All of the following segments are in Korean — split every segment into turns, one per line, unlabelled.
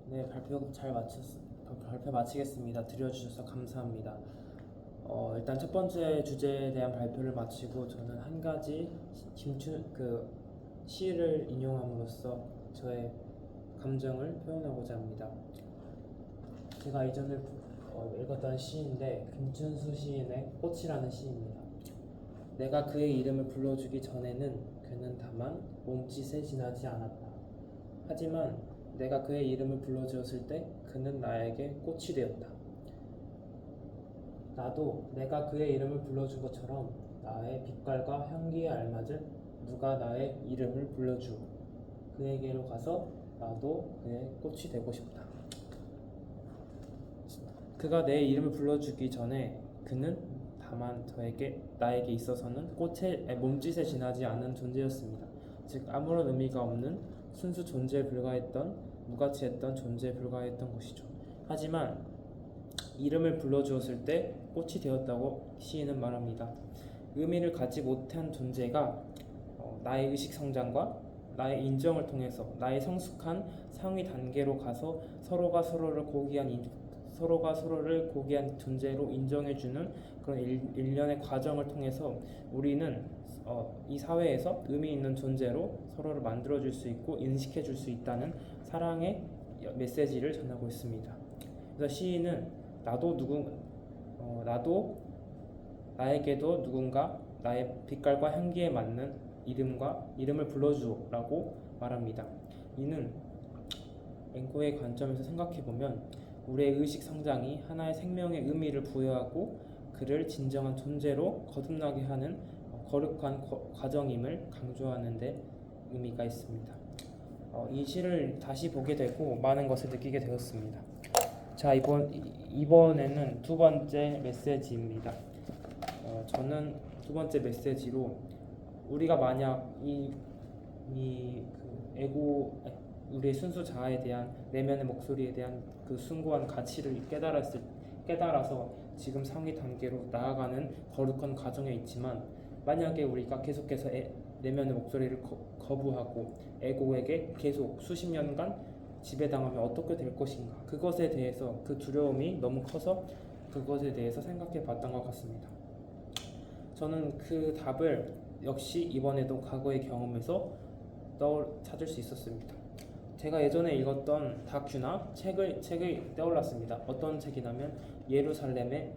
네, 발표 마치겠습니다. 들려주셔서 감사합니다. 일단 첫 번째 주제에 대한 발표를 마치고 저는 한 가지 시를 인용함으로써 저의 감정을 표현하고자 합니다. 제가 이전에 읽었던 시인데 김춘수 시인의 꽃이라는 시입니다. 내가 그의 이름을 불러주기 전에는 그는 다만 몸짓에 지나지 않았다. 하지만 내가 그의 이름을 불러주었을 때 그는 나에게 꽃이 되었다. 나도 내가 그의 이름을 불러준 것처럼 나의 빛깔과 향기에 알맞은 누가 나의 이름을 불러주오. 그에게로 가서 나도 그의 꽃이 되고 싶다. 그가 내 이름을 불러주기 전에 그는 다만 나에게 있어서는 몸짓에 지나지 않은 존재였습니다. 즉 아무런 의미가 없는 순수 존재에 불과했던 무가치했던 존재에 불과했던 것이죠. 하지만 이름을 불러주었을 때 꽃이 되었다고 시인은 말합니다. 의미를 갖지 못한 존재가 나의 의식 성장과 나의 인정을 통해서 나의 성숙한 상위 단계로 가서 서로가 서로를 고귀한 존재로 인정해주는 그런 일련의 과정을 통해서 우리는 이 사회에서 의미 있는 존재로 서로를 만들어줄 수 있고 인식해줄 수 있다는 사랑의 메시지를 전하고 있습니다. 그래서 시인은 나도 나에게도 누군가 나의 빛깔과 향기에 맞는 이름을 불러주라고 말합니다. 이는 앵코의 관점에서 생각해보면 우리의 의식 성장이 하나의 생명의 의미를 부여하고 그를 진정한 존재로 거듭나게 하는 거룩한 과정임을 강조하는 데 의미가 있습니다. 이 시를 다시 보게 되고 많은 것을 느끼게 되었습니다. 자, 이번에는 두 번째 메시지입니다. 저는 두 번째 메시지로 우리가 만약 우리의 순수 자아에 대한 내면의 목소리에 대한 그 숭고한 가치를 깨달아서 지금 상위 단계로 나아가는 거룩한 과정에 있지만 만약에 우리가 계속해서 내면의 목소리를 거부하고 에고에게 계속 수십 년간 지배당하면 어떻게 될 것인가, 그것에 대해서 그 두려움이 너무 커서 그것에 대해서 생각해 봤던 것 같습니다. 저는 그 답을 역시 이번에도 과거의 경험에서 찾을 수 있었습니다. 제가 예전에 읽었던 다큐나 책이 떠올랐습니다. 어떤 책이냐면 예루살렘의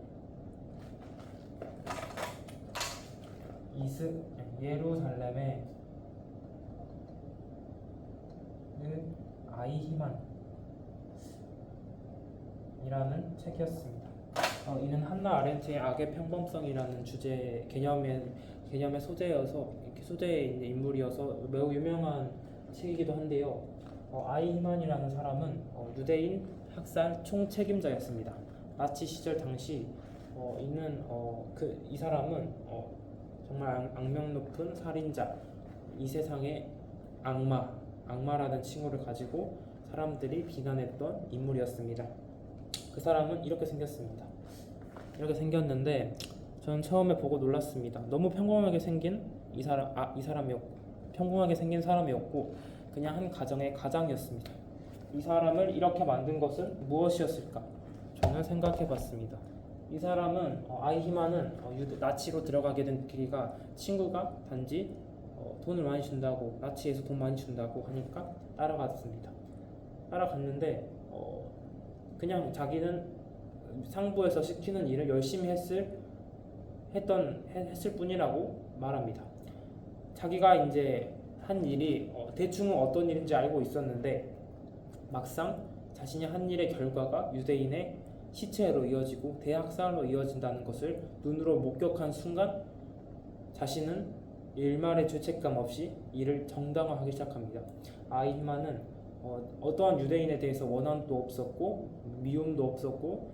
아이히만이라는 책이었습니다. 이는 한나 아렌트의 악의 평범성이라는 개념의 소재의 인물이어서 매우 유명한 책이기도 한데요. 아이히만이라는 사람은 유대인 학살 총책임자였습니다. 나치 시절 당시 이 사람은 정말 악명 높은 살인자, 이 세상의 악마라는 칭호를 가지고 사람들이 비난했던 인물이었습니다. 그 사람은 이렇게 생겼는데 저는 처음에 보고 놀랐습니다. 너무 평범하게 생긴 사람이었고 그냥 한 가정의 가장이었습니다. 이 사람을 이렇게 만든 것은 무엇이었을까? 저는 생각해봤습니다. 이 사람은 아이히만은 나치로 들어가게 된 계기가 친구가 단지 돈을 많이 준다고, 나치에서 돈 많이 준다고 하니까 따라갔는데 그냥 자기는 상부에서 시키는 일을 열심히 했을 뿐이라고 말합니다. 자기가 이제 한 일이 대충은 어떤 일인지 알고 있었는데 막상 자신이 한 일의 결과가 유대인의 시체로 이어지고 대학살로 이어진다는 것을 눈으로 목격한 순간 자신은 일말의 죄책감 없이 일을 정당화하기 시작합니다. 아이히만은 어떠한 유대인에 대해서 원한도 없었고 미움도 없었고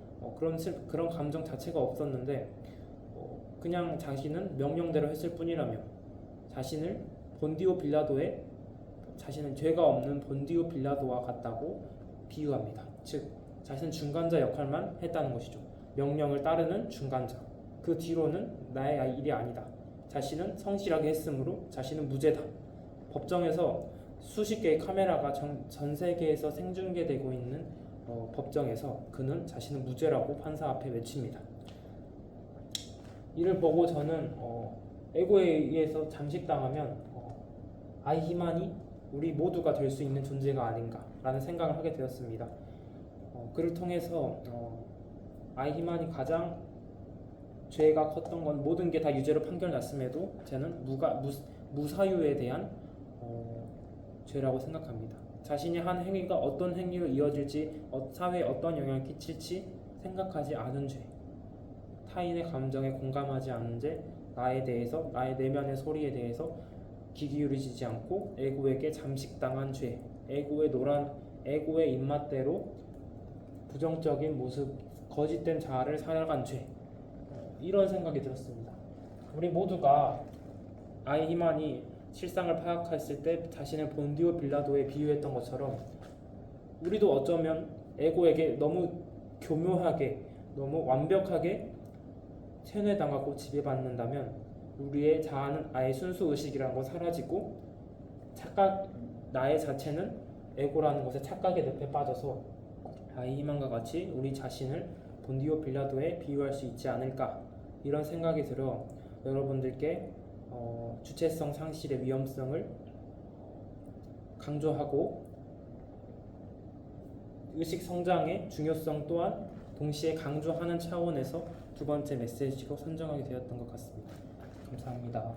그런 감정 자체가 없었는데 그냥 자신은 명령대로 했을 뿐이라며 자신은 죄가 없는 본디오 빌라도와 같다고 비유합니다. 즉 자신은 중간자 역할만 했다는 것이죠. 명령을 따르는 중간자. 그 뒤로는 나의 일이 아니다. 자신은 성실하게 했으므로 자신은 무죄다. 법정에서 수십 개의 카메라가 전 세계에서 생중계되고 있는 법정에서 그는 자신은 무죄라고 판사 앞에 외칩니다. 이를 보고 저는 에고에 의해서 잠식당하면 아이히만이 우리 모두가 될 수 있는 존재가 아닌가라는 생각을 하게 되었습니다. 그를 통해서 아이히만이 가장 죄가 컸던 건 모든 게 다 유죄로 판결났음에도 저는 무사유에 대한 죄라고 생각합니다. 자신이 한 행위가 어떤 행위로 이어질지 사회에 어떤 영향을 끼칠지 생각하지 않은 죄, 타인의 감정에 공감하지 않은 죄, 나에 대해서 나의 내면의 소리에 대해서 귀 기울이지 않고 에고에게 잠식당한 죄, 에고의 입맛대로 부정적인 모습, 거짓된 자아를 살아간 죄, 이런 생각이 들었습니다. 우리 모두가 아이히만이 실상을 파악했을 때 자신을 본디오 빌라도에 비유했던 것처럼 우리도 어쩌면 에고에게 너무 교묘하게, 너무 완벽하게 세뇌당하고 지배받는다면 우리의 자아는 아예 순수 의식이라는 건 사라지고 나의 자체는 에고라는 것에 착각의 늪에 빠져서 아이히만과 같이 우리 자신을 본디오 빌라도에 비유할 수 있지 않을까, 이런 생각이 들어 여러분들께 주체성 상실의 위험성을 강조하고 의식 성장의 중요성 또한 동시에 강조하는 차원에서 두 번째 메시지로 선정하게 되었던 것 같습니다. 감사합니다.